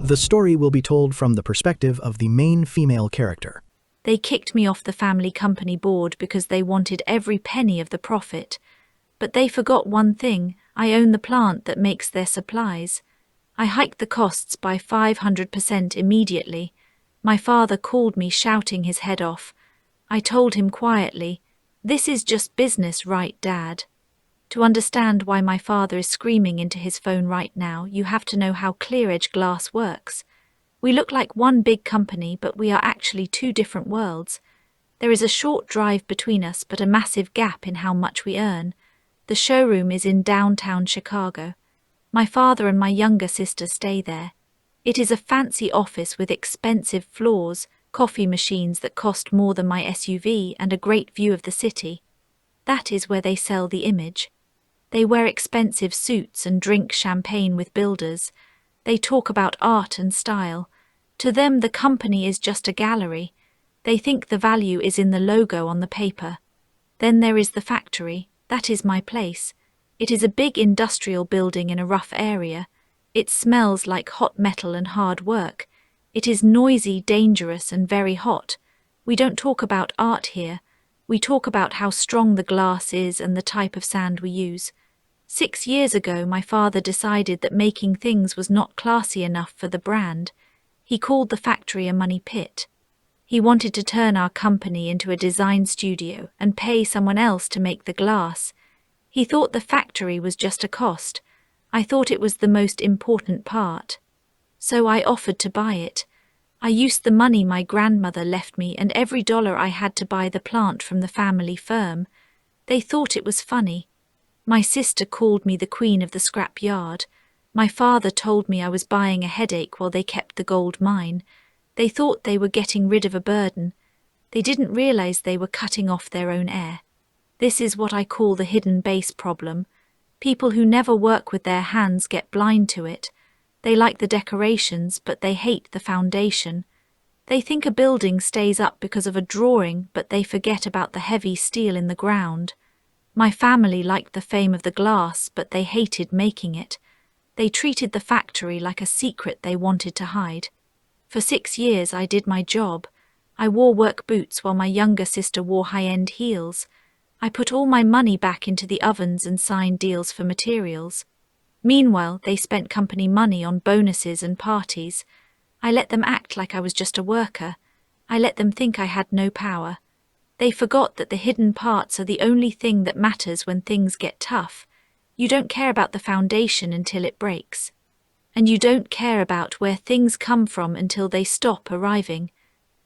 The story will be told from the perspective of the main female character. They kicked me off the family company board because they wanted every penny of the profit. But they forgot one thing: I own the plant that makes their supplies. I hiked the costs by 500% immediately. My father called me, shouting his head off. I told him quietly, "This is just business, right, Dad?" To understand why my father is screaming into his phone right now, you have to know how ClearEdge Glass works. We look like one big company, but we are actually two different worlds. There is a short drive between us, but a massive gap in how much we earn. The showroom is in downtown Chicago. My father and my younger sister stay there. It is a fancy office with expensive floors, coffee machines that cost more than my SUV, and a great view of the city. That is where they sell the image. They wear expensive suits and drink champagne with builders. They talk about art and style. To them, the company is just a gallery. They think the value is in the logo on the paper. Then there is the factory. That is my place. It is a big industrial building in a rough area. It smells like hot metal and hard work. It is noisy, dangerous, and very hot. We don't talk about art here. We talk about how strong the glass is and the type of sand we use. 6 years ago, my father decided that making things was not classy enough for the brand. He called the factory a money pit. He wanted to turn our company into a design studio and pay someone else to make the glass. He thought the factory was just a cost. I thought it was the most important part. So I offered to buy it. I used the money my grandmother left me and every dollar I had to buy the plant from the family firm. They thought it was funny. My sister called me the queen of the scrap yard. My father told me I was buying a headache while they kept the gold mine. They thought they were getting rid of a burden. They didn't realize they were cutting off their own air. This is what I call the hidden base problem. People who never work with their hands get blind to it. They like the decorations, but they hate the foundation. They think a building stays up because of a drawing, but they forget about the heavy steel in the ground. My family liked the fame of the glass, but they hated making it. They treated the factory like a secret they wanted to hide. For 6 years I did my job. I wore work boots while my younger sister wore high-end heels. I put all my money back into the ovens and signed deals for materials. Meanwhile, they spent company money on bonuses and parties. I let them act like I was just a worker. I let them think I had no power. They forgot that the hidden parts are the only thing that matters when things get tough. You don't care about the foundation until it breaks. And you don't care about where things come from until they stop arriving.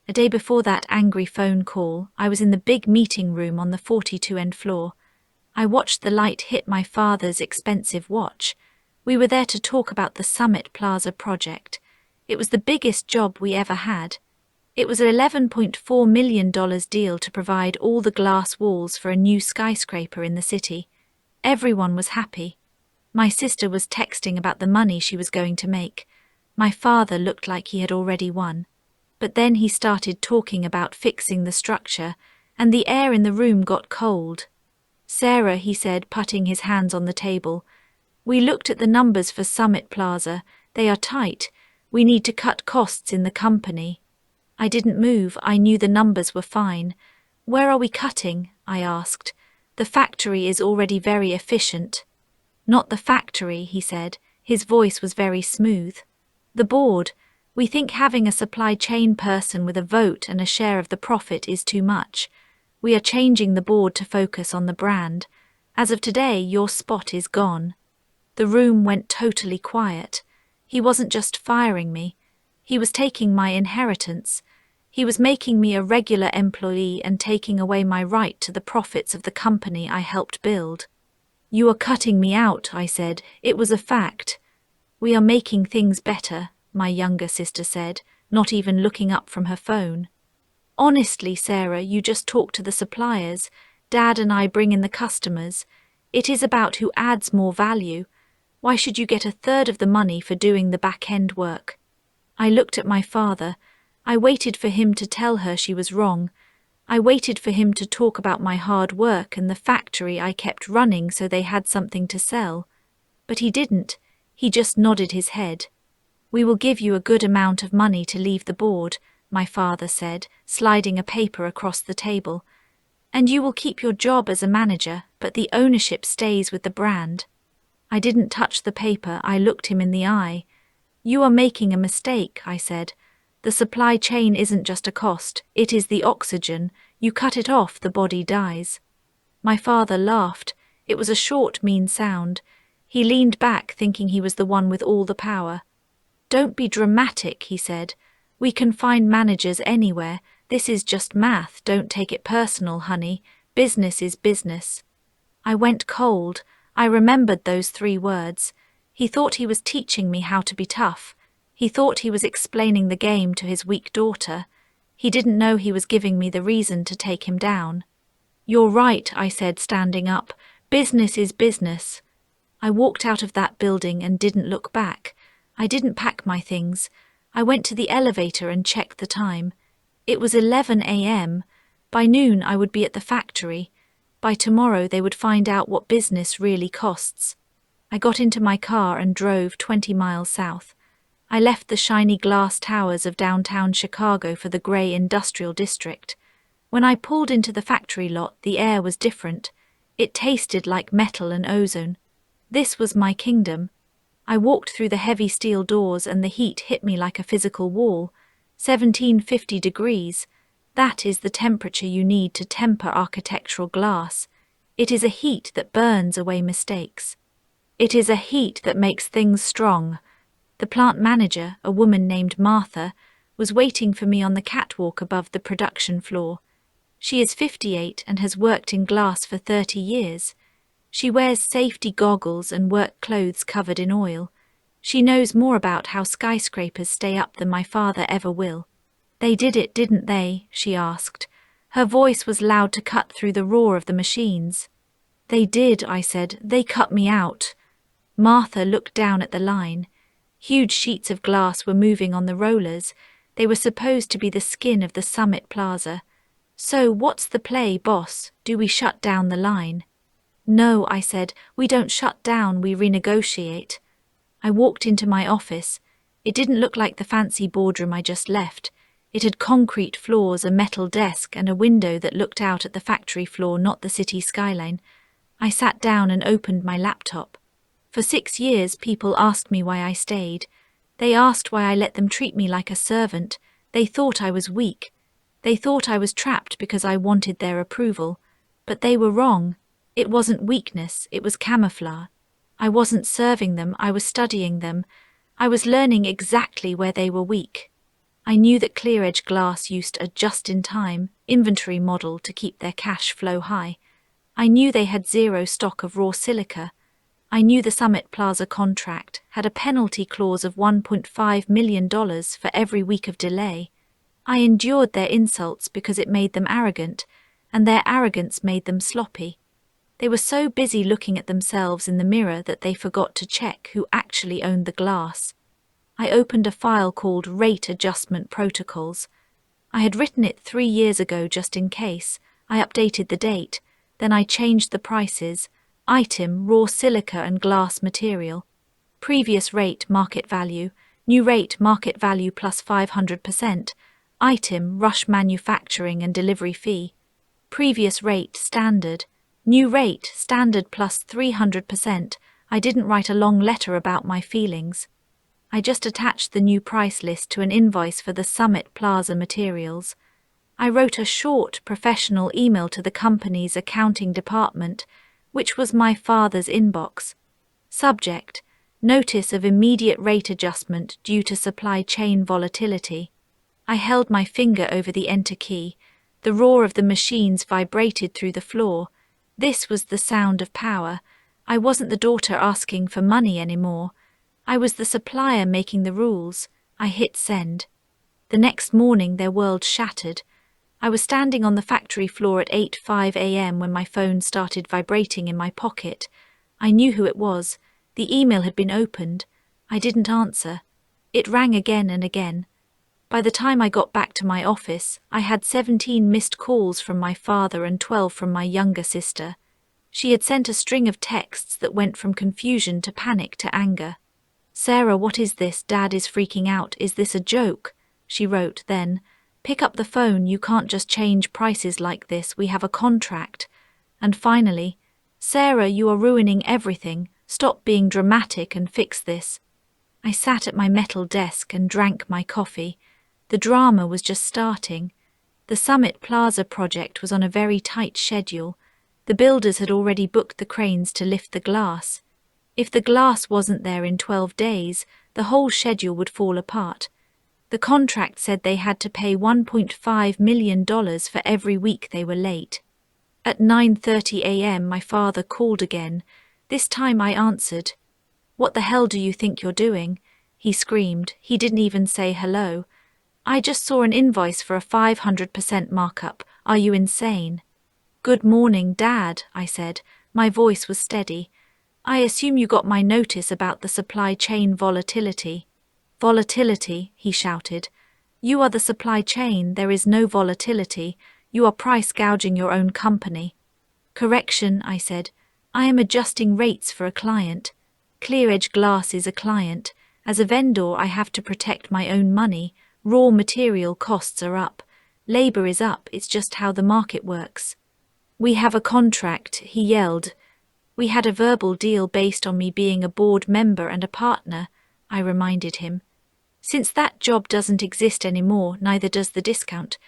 A day before that angry phone call, I was in the big meeting room on the 42nd floor. I watched the light hit my father's expensive watch. We were there to talk about the Summit Plaza project. It was the biggest job we ever had. It was an $11.4 million deal to provide all the glass walls for a new skyscraper in the city. Everyone was happy. My sister was texting about the money she was going to make. My father looked like he had already won. But then he started talking about fixing the structure, and the air in the room got cold. "Sarah," he said, putting his hands on the table, "we looked at the numbers for Summit Plaza. They are tight. We need to cut costs in the company." I didn't move. I knew the numbers were fine. "Where are we cutting?" I asked. "The factory is already very efficient." "Not the factory," he said. His voice was very smooth. "The board. We think having a supply chain person with a vote and a share of the profit is too much. We are changing the board to focus on the brand. As of today, your spot is gone." The room went totally quiet. He wasn't just firing me. He was taking my inheritance. He was making me a regular employee and taking away my right to the profits of the company I helped build. "You are cutting me out," I said. It was a fact. "We are making things better," my younger sister said, not even looking up from her phone. "Honestly, Sarah, you just talk to the suppliers. Dad and I bring in the customers. It is about who adds more value. Why should you get 1/3 of the money for doing the back-end work?" I looked at my father. I waited for him to tell her she was wrong. I waited for him to talk about my hard work and the factory I kept running so they had something to sell. But he didn't. He just nodded his head. We will give you a good amount of money to leave the board, my father said, sliding a paper across the table. And you will keep your job as a manager, but the ownership stays with the brand. I didn't touch the paper, I looked him in the eye. You are making a mistake, I said. The supply chain isn't just a cost, it is the oxygen. You cut it off, the body dies. My father laughed. It was a short, mean sound. He leaned back, thinking he was the one with all the power. Don't be dramatic, he said. We can find managers anywhere. This is just math. Don't take it personal, honey. Business is business. I went cold. I remembered those 3 words. He thought he was teaching me how to be tough. He thought he was explaining the game to his weak daughter. He didn't know he was giving me the reason to take him down. You're right, I said, standing up. Business is business. I walked out of that building and didn't look back. I didn't pack my things. I went to the elevator and checked the time. It was 11 a.m. By noon I would be at the factory. By tomorrow they would find out what business really costs. I got into my car and drove 20 miles south. I left the shiny glass towers of downtown Chicago for the gray industrial district. When I pulled into the factory lot, the air was different. It tasted like metal and ozone. This was my kingdom. I walked through the heavy steel doors and the heat hit me like a physical wall. 1750 degrees. That is the temperature you need to temper architectural glass. It is a heat that burns away mistakes. It is a heat that makes things strong. The plant manager, a woman named Martha, was waiting for me on the catwalk above the production floor. She is 58 and has worked in glass for 30 years. She wears safety goggles and work clothes covered in oil. She knows more about how skyscrapers stay up than my father ever will. They did it, didn't they? She asked. Her voice was loud to cut through the roar of the machines. They did, I said. They cut me out. Martha looked down at the line. Huge sheets of glass were moving on the rollers. They were supposed to be the skin of the Summit Plaza. So what's the play, boss? Do we shut down the line? No, I said. We don't shut down, we renegotiate. I walked into my office. It didn't look like the fancy boardroom I just left. It had concrete floors, a metal desk, and a window that looked out at the factory floor, not the city skyline. I sat down and opened my laptop. For 6 years, people asked me why I stayed. They asked why I let them treat me like a servant. They thought I was weak. They thought I was trapped because I wanted their approval. But they were wrong. It wasn't weakness, it was camouflage. I wasn't serving them, I was studying them. I was learning exactly where they were weak. I knew that ClearEdge Glass used a just-in-time inventory model to keep their cash flow high. I knew they had 0 stock of raw silica. I knew the Summit Plaza contract had a penalty clause of $1.5 million for every week of delay. I endured their insults because it made them arrogant, and their arrogance made them sloppy. They were so busy looking at themselves in the mirror that they forgot to check who actually owned the glass. I opened a file called Rate Adjustment Protocols. I had written it 3 years ago just in case. I updated the date. Then I changed the prices. Item, raw silica and glass material. Previous rate, market value. New rate, market value plus 500%. Item, rush manufacturing and delivery fee. Previous rate, standard. New rate, standard plus 300%. I didn't write a long letter about my feelings. I just attached the new price list to an invoice for the Summit Plaza materials. I wrote a short, professional email to the company's accounting department, which was my father's inbox. Subject: Notice of immediate rate adjustment due to supply chain volatility. I held my finger over the enter key. The roar of the machines vibrated through the floor. This was the sound of power. I wasn't the daughter asking for money anymore. I was the supplier making the rules. I hit send. The next morning their world shattered. I was standing on the factory floor at 8:05 a.m. when my phone started vibrating in my pocket. I knew who it was. The email had been opened. I didn't answer. It rang again and again. By the time I got back to my office, I had 17 missed calls from my father and 12 from my younger sister. She had sent a string of texts that went from confusion to panic to anger. Sarah, what is this? Dad is freaking out. Is this a joke? She wrote then. Pick up the phone, you can't just change prices like this, we have a contract. And finally, Sarah, you are ruining everything. Stop being dramatic and fix this. I sat at my metal desk and drank my coffee. The drama was just starting. The Summit Plaza project was on a very tight schedule. The builders had already booked the cranes to lift the glass. If the glass wasn't there in 12 days, the whole schedule would fall apart. The contract said they had to pay $1.5 million for every week they were late. At 9:30 a.m. my father called again. This time I answered. What the hell do you think you're doing? He screamed. He didn't even say hello. I just saw an invoice for a 500% markup. Are you insane? Good morning, Dad, I said. My voice was steady. I assume you got my notice about the supply chain volatility. Volatility, he shouted. You are the supply chain, there is no volatility. You are price gouging your own company. Correction, I said. I am adjusting rates for a client. ClearEdge Glass is a client. As a vendor, I have to protect my own money. Raw material costs are up. Labor is up, it's just how the market works. We have a contract, he yelled. We had a verbal deal based on me being a board member and a partner, I reminded him. Since that job doesn't exist anymore, neither does the discount.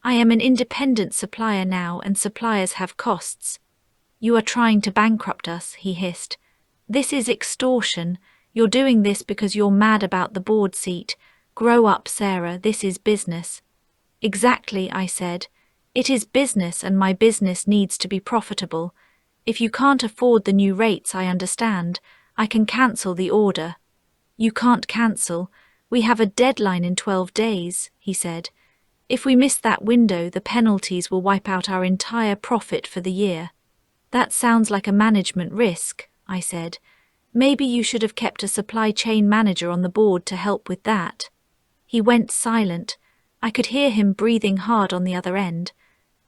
I am an independent supplier now, and suppliers have costs. You are trying to bankrupt us, he hissed. This is extortion. You're doing this because you're mad about the board seat. Grow up, Sarah, this is business. Exactly, I said. It is business, and my business needs to be profitable. If you can't afford the new rates, I understand. I can cancel the order. You can't cancel. We have a deadline in 12 days, he said. If we miss that window, the penalties will wipe out our entire profit for the year. That sounds like a management risk, I said. Maybe you should have kept a supply chain manager on the board to help with that. He went silent. I could hear him breathing hard on the other end.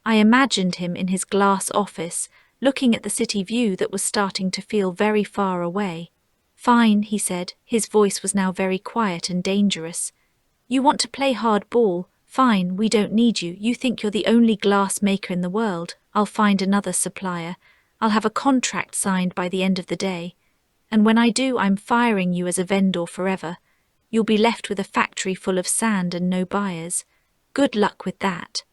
I imagined him in his glass office, looking at the city view that was starting to feel very far away. Fine, he said. His voice was now very quiet and dangerous. You want to play hard ball? Fine, we don't need you. You think you're the only glass maker in the world. I'll find another supplier. I'll have a contract signed by the end of the day. And when I do, I'm firing you as a vendor forever. You'll be left with a factory full of sand and no buyers. Good luck with that.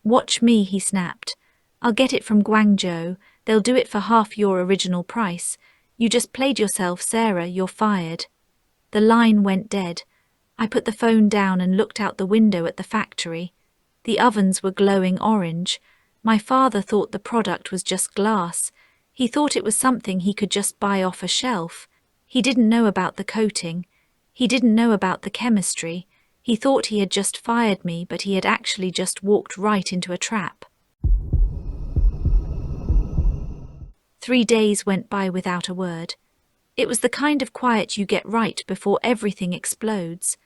Watch me, he snapped. I'll get it from Guangzhou. They'll do it for half your original price. You just played yourself, Sarah. You're fired. The line went dead. I put the phone down and looked out the window at the factory. The ovens were glowing orange. My father thought the product was just glass. He thought it was something he could just buy off a shelf. He didn't know about the coating. He didn't know about the chemistry. He thought he had just fired me, but he had actually just walked right into a trap. 3 days went by without a word. It was the kind of quiet you get right before everything explodes.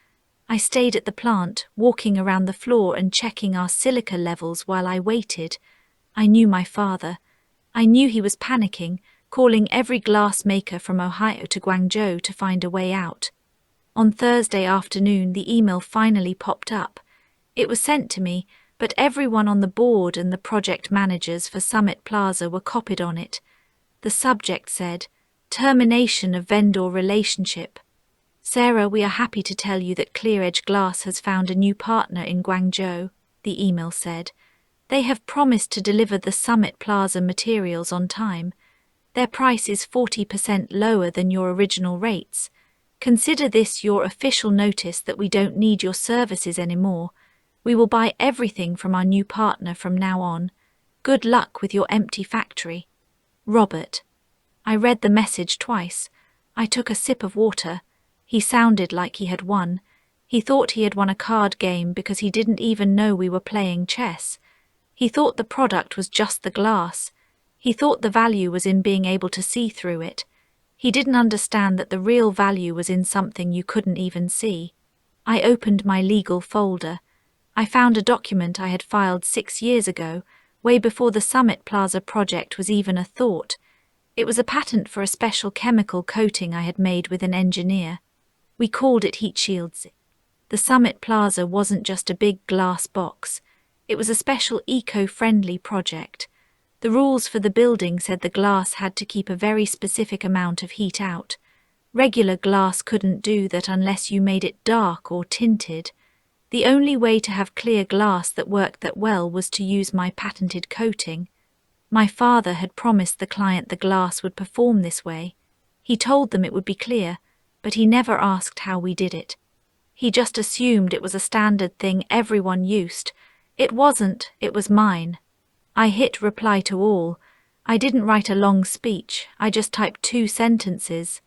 I stayed at the plant, walking around the floor and checking our silica levels while I waited. I knew my father. I knew he was panicking, calling every glass maker from Ohio to Guangzhou to find a way out. On Thursday afternoon, the email finally popped up. It was sent to me, but everyone on the board and the project managers for Summit Plaza were copied on it. The subject said, "Termination of vendor relationship." Sarah, we are happy to tell you that ClearEdge Glass has found a new partner in Guangzhou, the email said. They have promised to deliver the Summit Plaza materials on time. Their price is 40% lower than your original rates. Consider this your official notice that we don't need your services anymore. We will buy everything from our new partner from now on. Good luck with your empty factory. Robert. I read the message twice. I took a sip of water. He sounded like he had won. He thought he had won a card game because he didn't even know we were playing chess. He thought the product was just the glass. He thought the value was in being able to see through it. He didn't understand that the real value was in something you couldn't even see. I opened my legal folder. I found a document I had filed 6 years ago, way before the Summit Plaza project was even a thought. It was a patent for a special chemical coating I had made with an engineer. We called it Heat Shields. The Summit Plaza wasn't just a big glass box. It was a special eco-friendly project. The rules for the building said the glass had to keep a very specific amount of heat out. Regular glass couldn't do that unless you made it dark or tinted. The only way to have clear glass that worked that well was to use my patented coating. My father had promised the client the glass would perform this way. He told them it would be clear, but he never asked how we did it. He just assumed it was a standard thing everyone used. It wasn't, it was mine. I hit reply to all. I didn't write a long speech, I just typed 2 sentences.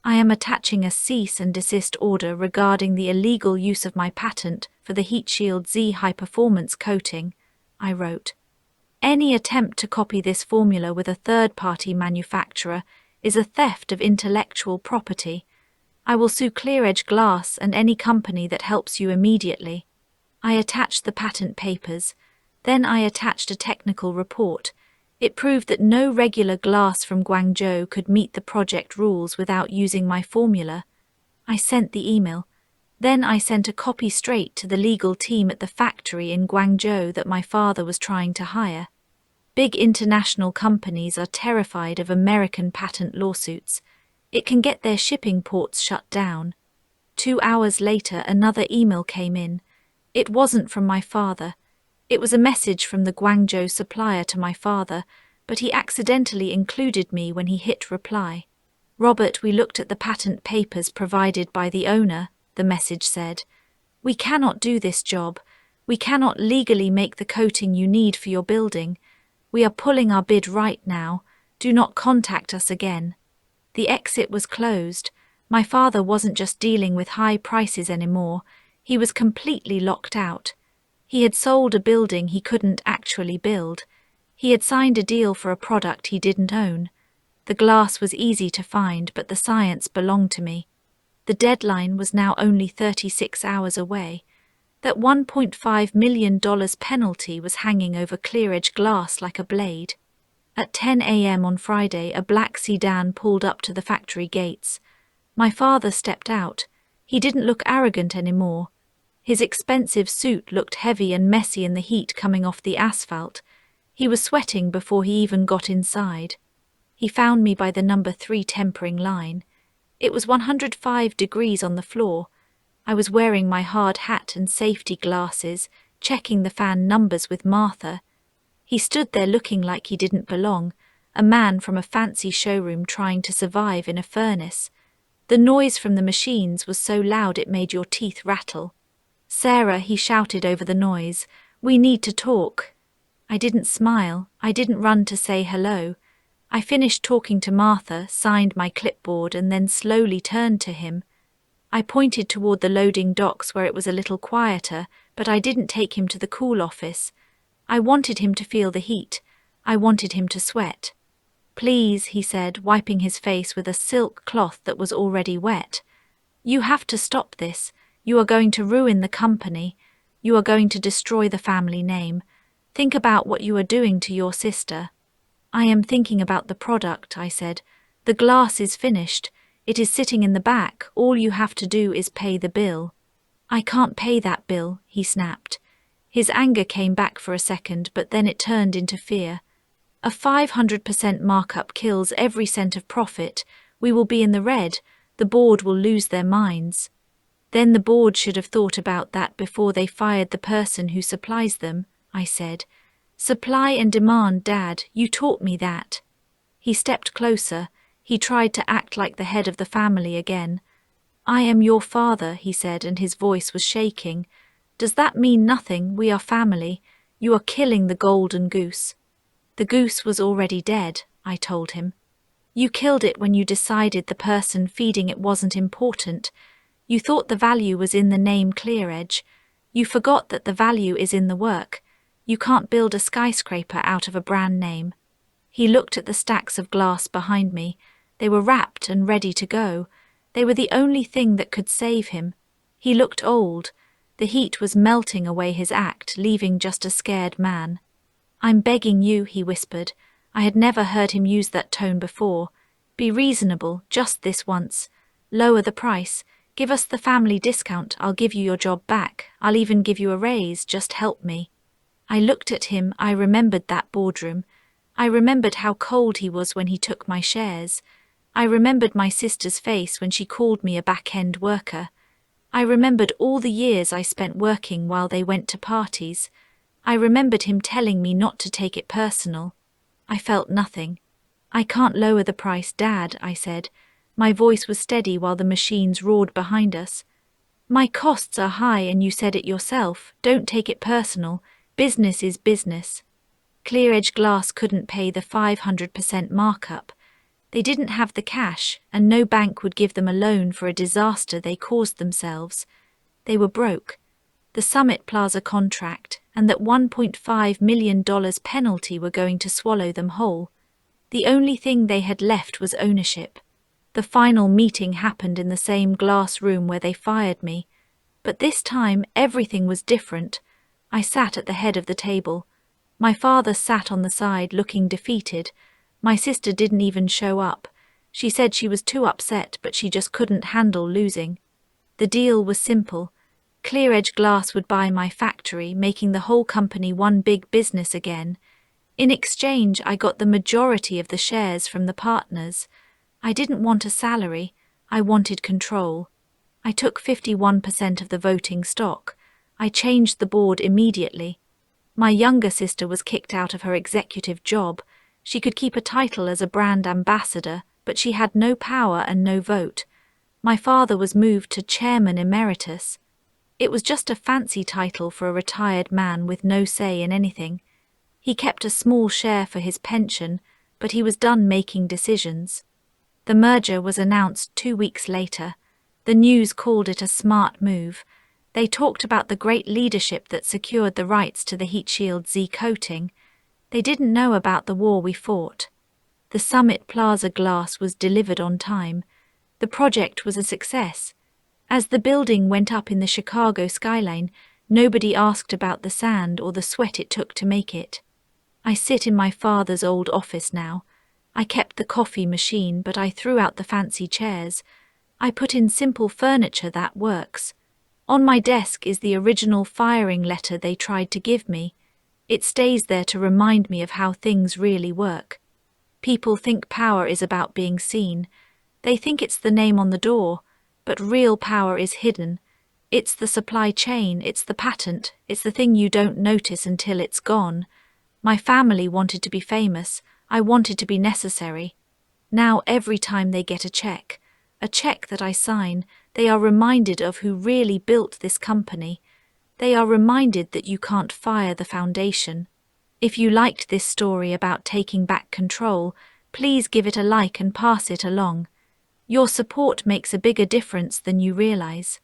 I am attaching a cease and desist order regarding the illegal use of my patent for the Heat Shield Z high-performance coating, I wrote. Any attempt to copy this formula with a third-party manufacturer is a theft of intellectual property. I will sue ClearEdge Glass and any company that helps you immediately. I attached the patent papers. Then I attached a technical report. It proved that no regular glass from Guangzhou could meet the project rules without using my formula. I sent the email. Then I sent a copy straight to the legal team at the factory in Guangzhou that my father was trying to hire. Big international companies are terrified of American patent lawsuits. It can get their shipping ports shut down. 2 hours later, another email came in. It wasn't from my father. It was a message from the Guangzhou supplier to my father, but he accidentally included me when he hit reply. Robert, we looked at the patent papers provided by the owner, the message said. We cannot do this job. We cannot legally make the coating you need for your building. We are pulling our bid right now. Do not contact us again. The exit was closed. My father wasn't just dealing with high prices anymore. He was completely locked out. He had sold a building he couldn't actually build. He had signed a deal for a product he didn't own. The glass was easy to find, but the science belonged to me. The deadline was now only 36 hours away. That $1.5 million penalty was hanging over ClearEdge Glass like a blade. At 10 a.m. on Friday, a black sedan pulled up to the factory gates. My father stepped out. He didn't look arrogant anymore. His expensive suit looked heavy and messy in the heat coming off the asphalt. He was sweating before he even got inside. He found me by the number 3 tempering line. It was 105 degrees on the floor. I was wearing my hard hat and safety glasses, checking the fan numbers with Martha. He stood there looking like he didn't belong, a man from a fancy showroom trying to survive in a furnace. The noise from the machines was so loud it made your teeth rattle. Sarah, he shouted over the noise, we need to talk. I didn't smile. I didn't run to say hello. I finished talking to Martha, signed my clipboard, and then slowly turned to him. I pointed toward the loading docks where it was a little quieter, but I didn't take him to the cool office. I wanted him to feel the heat. I wanted him to sweat. Please, he said, wiping his face with a silk cloth that was already wet. You have to stop this. You are going to ruin the company. You are going to destroy the family name. Think about what you are doing to your sister. I am thinking about the product, I said. The glass is finished. It is sitting in the back. All you have to do is pay the bill. I can't pay that bill, he snapped. His anger came back for a second, but then it turned into fear. A 500% markup kills every cent of profit. We will be in the red. The board will lose their minds. Then the board should have thought about that before they fired the person who supplies them, I said. Supply and demand, Dad, you taught me that. He stepped closer. He tried to act like the head of the family again. I am your father, he said, and his voice was shaking. Does that mean nothing? We are family. You are killing the golden goose. The goose was already dead, I told him. You killed it when you decided the person feeding it wasn't important. You thought the value was in the name ClearEdge. You forgot that the value is in the work. You can't build a skyscraper out of a brand name. He looked at the stacks of glass behind me. They were wrapped and ready to go. They were the only thing that could save him. He looked old. The heat was melting away his act, leaving just a scared man. I'm begging you, he whispered. I had never heard him use that tone before. Be reasonable, just this once. Lower the price. Give us the family discount, I'll give you your job back, I'll even give you a raise, just help me. I looked at him, I remembered that boardroom. I remembered how cold he was when he took my shares. I remembered my sister's face when she called me a back-end worker. I remembered all the years I spent working while they went to parties. I remembered him telling me not to take it personal. I felt nothing. I can't lower the price, Dad, I said. My voice was steady while the machines roared behind us. My costs are high and you said it yourself. Don't take it personal. Business is business. ClearEdge Glass couldn't pay the 500% markup. They didn't have the cash, and no bank would give them a loan for a disaster they caused themselves. They were broke. The Summit Plaza contract and that $1.5 million penalty were going to swallow them whole. The only thing they had left was ownership. The final meeting happened in the same glass room where they fired me. But this time everything was different. I sat at the head of the table. My father sat on the side looking defeated. My sister didn't even show up. She said she was too upset, but she just couldn't handle losing. The deal was simple. ClearEdge Glass would buy my factory, making the whole company one big business again. In exchange, I got the majority of the shares from the partners. I didn't want a salary, I wanted control. I took 51% of the voting stock. I changed the board immediately. My younger sister was kicked out of her executive job. She could keep a title as a brand ambassador, but she had no power and no vote. My father was moved to chairman emeritus. It was just a fancy title for a retired man with no say in anything. He kept a small share for his pension, but he was done making decisions. The merger was announced 2 weeks later. The news called it a smart move. They talked about the great leadership that secured the rights to the Heat Shield Z coating. They didn't know about the war we fought. The Summit Plaza glass was delivered on time. The project was a success. As the building went up in the Chicago skyline, nobody asked about the sand or the sweat it took to make it. I sit in my father's old office now. I kept the coffee machine, but I threw out the fancy chairs. I put in simple furniture that works. On my desk is the original firing letter they tried to give me. It stays there to remind me of how things really work. People think power is about being seen. They think it's the name on the door, but real power is hidden. It's the supply chain, it's the patent, it's the thing you don't notice until it's gone. My family wanted to be famous. I wanted to be necessary. Now every time they get a check that I sign, they are reminded of who really built this company. They are reminded that you can't fire the foundation. If you liked this story about taking back control, please give it a like and pass it along. Your support makes a bigger difference than you realize.